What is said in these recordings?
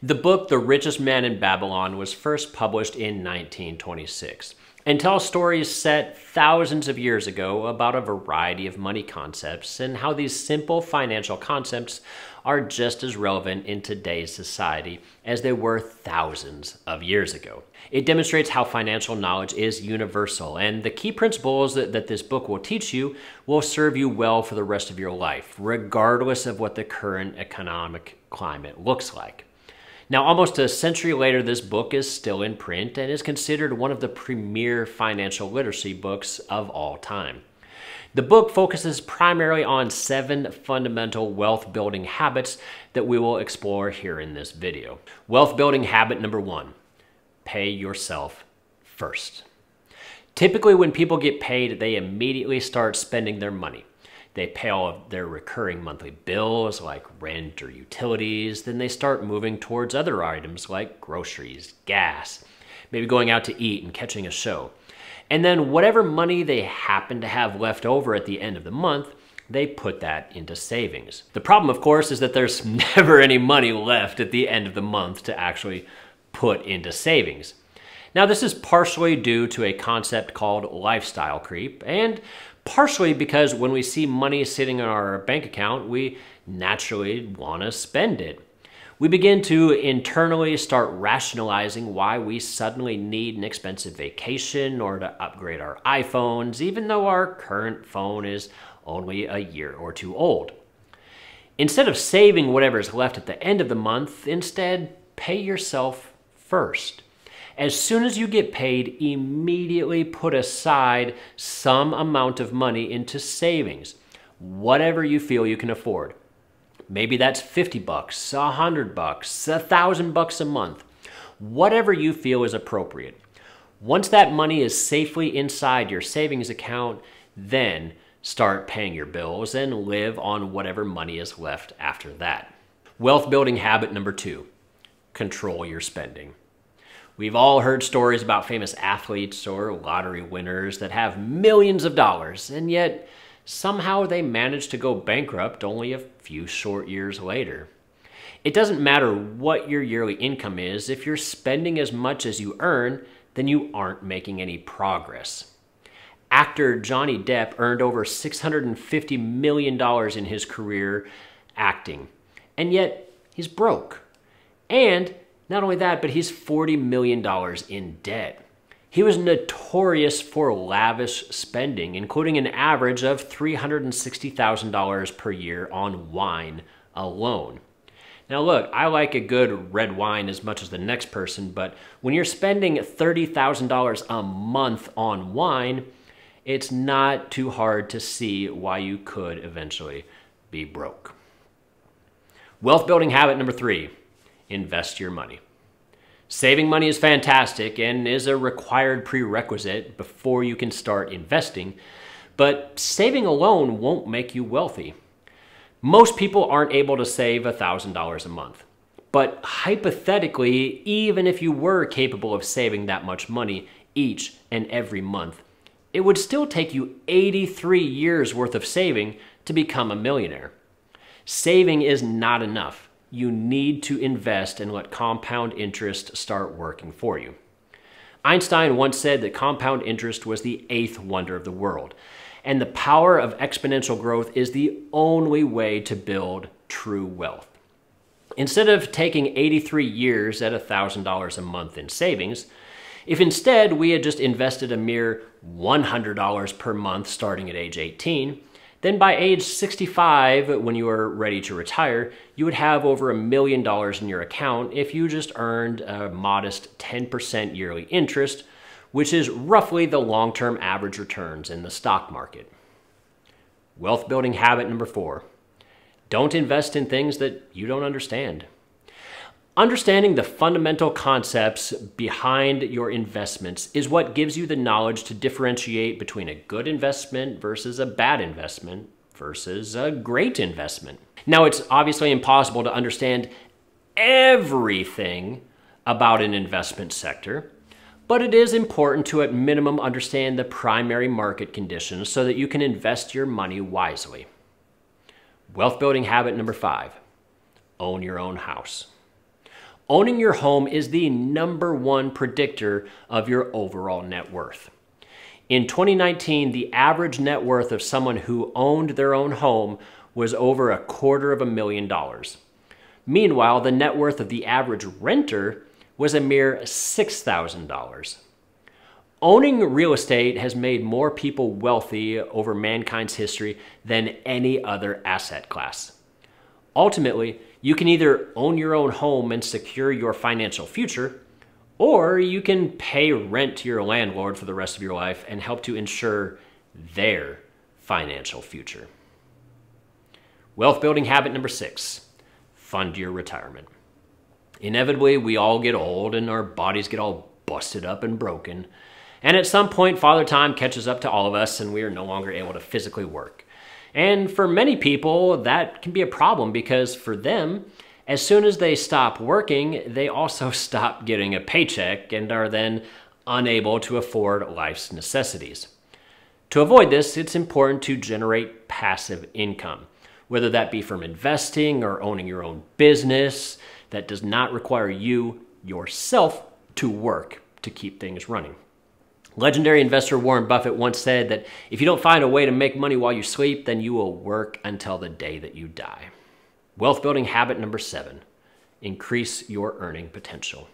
The book, The Richest Man in Babylon, was first published in 1926 and tells stories set thousands of years ago about a variety of money concepts and how these simple financial concepts are just as relevant in today's society as they were thousands of years ago. It demonstrates how financial knowledge is universal, and the key principles that this book will teach you will serve you well for the rest of your life, regardless of what the current economic climate looks like. Now, almost a century later, this book is still in print and is considered one of the premier financial literacy books of all time. The book focuses primarily on 7 fundamental wealth-building habits that we will explore here in this video. Wealth-building habit number 1, pay yourself first. Typically, when people get paid, they immediately start spending their money. They pay all of their recurring monthly bills like rent or utilities. Then they start moving towards other items like groceries, gas, maybe going out to eat and catching a show. And then whatever money they happen to have left over at the end of the month, they put that into savings. The problem, of course, is that there's never any money left at the end of the month to actually put into savings. Now, this is partially due to a concept called lifestyle creep, and partially because when we see money sitting in our bank account, we naturally want to spend it. We begin to internally start rationalizing why we suddenly need an expensive vacation or to upgrade our iPhones, even though our current phone is only a year or 2 old. Instead of saving whatever is left at the end of the month, instead, pay yourself first. As soon as you get paid, immediately put aside some amount of money into savings, whatever you feel you can afford. Maybe that's $50, $100, $1,000 a month, whatever you feel is appropriate. Once that money is safely inside your savings account, then start paying your bills and live on whatever money is left after that. Wealth building habit number 2, control your spending. We've all heard stories about famous athletes or lottery winners that have millions of dollars, and yet somehow they manage to go bankrupt only a few short years later. It doesn't matter what your yearly income is. If you're spending as much as you earn, then you aren't making any progress. Actor Johnny Depp earned over $650 million in his career acting, and yet he's broke. And not only that, but he's $40 million in debt. He was notorious for lavish spending, including an average of $360,000 per year on wine alone. Now look, I like a good red wine as much as the next person, but when you're spending $30,000 a month on wine, it's not too hard to see why you could eventually be broke. Wealth building habit number 3, invest your money. Saving money is fantastic and is a required prerequisite before you can start investing, but saving alone won't make you wealthy. Most people aren't able to save $1,000 a month, but hypothetically, even if you were capable of saving that much money each and every month, it would still take you 83 years worth of saving to become a millionaire. Saving is not enough. You need to invest and let compound interest start working for you. Einstein once said that compound interest was the 8th wonder of the world, and the power of exponential growth is the only way to build true wealth. Instead of taking 83 years at $1,000 a month in savings, if instead we had just invested a mere $100 per month starting at age 18, then by age 65, when you are ready to retire, you would have over $1 million in your account if you just earned a modest 10% yearly interest, which is roughly the long-term average returns in the stock market. Wealth building habit number 4, don't invest in things that you don't understand. Understanding the fundamental concepts behind your investments is what gives you the knowledge to differentiate between a good investment versus a bad investment versus a great investment. Now, it's obviously impossible to understand everything about an investment sector, but it is important to at minimum understand the primary market conditions so that you can invest your money wisely. Wealth building habit number 5, own your own house. Owning your home is the #1 predictor of your overall net worth. In 2019, the average net worth of someone who owned their own home was over $250,000. Meanwhile, the net worth of the average renter was a mere $6,000. Owning real estate has made more people wealthy over mankind's history than any other asset class. Ultimately, you can either own your own home and secure your financial future, or you can pay rent to your landlord for the rest of your life and help to ensure their financial future. Wealth building habit number 6, fund your retirement. Inevitably, we all get old and our bodies get all busted up and broken. And at some point, Father Time catches up to all of us and we are no longer able to physically work. And for many people, that can be a problem because for them, as soon as they stop working, they also stop getting a paycheck and are then unable to afford life's necessities. To avoid this, it's important to generate passive income, whether that be from investing or owning your own business that does not require you yourself to work to keep things running. Legendary investor Warren Buffett once said that if you don't find a way to make money while you sleep, then you will work until the day that you die. Wealth building habit number 7, increase your earning potential.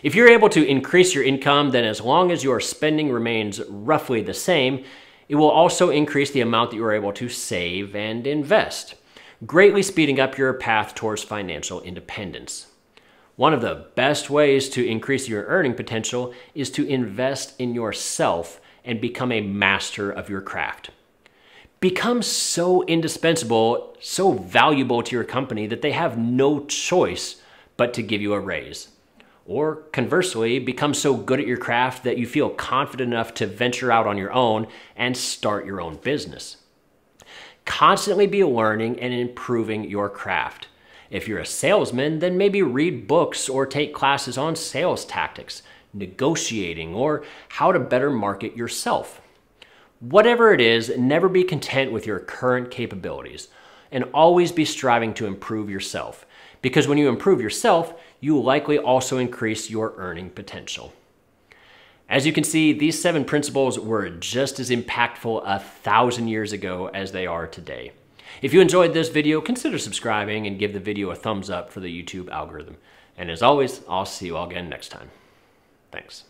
If you're able to increase your income, then as long as your spending remains roughly the same, it will also increase the amount that you are able to save and invest, greatly speeding up your path towards financial independence. One of the best ways to increase your earning potential is to invest in yourself and become a master of your craft. Become so indispensable, so valuable to your company that they have no choice but to give you a raise. Or conversely, become so good at your craft that you feel confident enough to venture out on your own and start your own business. Constantly be learning and improving your craft. If you're a salesman, then maybe read books or take classes on sales tactics, negotiating, or how to better market yourself. Whatever it is, never be content with your current capabilities and always be striving to improve yourself. Because when you improve yourself, you will likely also increase your earning potential. As you can see, these 7 principles were just as impactful 1,000 years ago as they are today. If you enjoyed this video, consider subscribing and give the video a thumbs up for the YouTube algorithm. And as always, I'll see you all again next time. Thanks.